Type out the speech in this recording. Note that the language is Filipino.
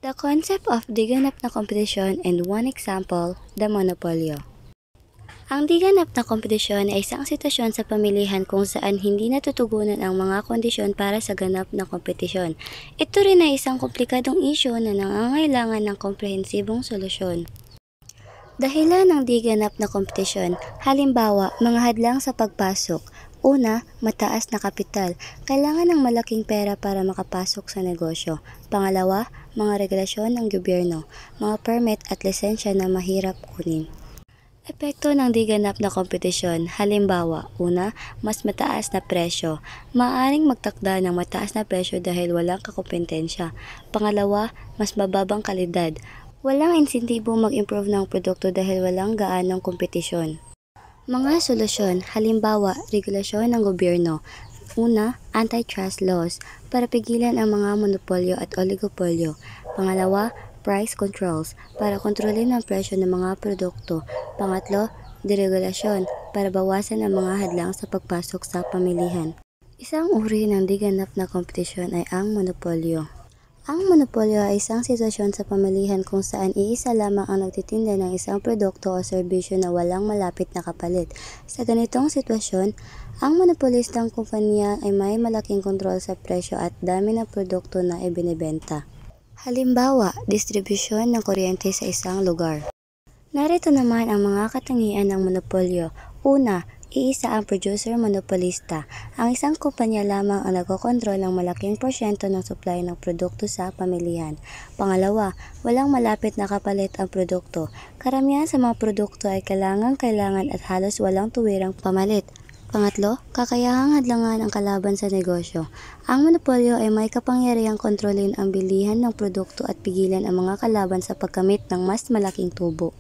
The concept of di ganap na kompetisyon and one example, the monopolyo. Ang di ganap na kompetisyon ay isang sitwasyon sa pamilihan kung saan hindi natutugunan ang mga kondisyon para sa ganap na kompetisyon. Ito rin ay isang komplikadong isyu na nangangailangan ng komprehensibong solusyon. Dahilan ng di ganap na kompetisyon, halimbawa, mga hadlang sa pagpasok. Una, mataas na kapital. Kailangan ng malaking pera para makapasok sa negosyo. Pangalawa, mga regulasyon ng gobyerno, mga permit at lisensya na mahirap kunin. Epekto ng di ganap na kompetisyon, halimbawa, una, mas mataas na presyo. Maaaring magtakda ng mataas na presyo dahil walang kakompetensya. Pangalawa, mas mababang kalidad. Walang insentibo mag-improve ng produkto dahil walang gaanong kompetisyon. Mga solusyon, halimbawa, regulasyon ng gobyerno. Una, antitrust laws para pigilan ang mga monopolyo at oligopolyo. Pangalawa, price controls para kontrolin ang presyo ng mga produkto. Pangatlo, deregulasyon para bawasan ang mga hadlang sa pagpasok sa pamilihan. Isang uri ng di ganap na kompetisyon ay ang monopolyo. Ang monopolyo ay isang sitwasyon sa pamilihan kung saan iisa lamang ang nagtitinda ng isang produkto o serbisyo na walang malapit na kapalit. Sa ganitong sitwasyon, ang monopolistang kumpanya ay may malaking kontrol sa presyo at dami ng produkto na ibinebenta. Halimbawa, distribusyon ng kuryente sa isang lugar. Narito naman ang mga katangian ng monopolyo. Una, iisa ang producer monopolista. Ang isang kumpanya lamang ang nagkokontrol ng malaking porsyento ng supply ng produkto sa pamilihan. Pangalawa, walang malapit na kapalit ang produkto. Karamihan sa mga produkto ay kailangan at halos walang tuwirang pamalit. Pangatlo, kakayahang hadlangan ang kalaban sa negosyo. Ang monopolyo ay may kapangyarihang kontrolin ang bilihan ng produkto at pigilan ang mga kalaban sa pagkamit ng mas malaking tubo.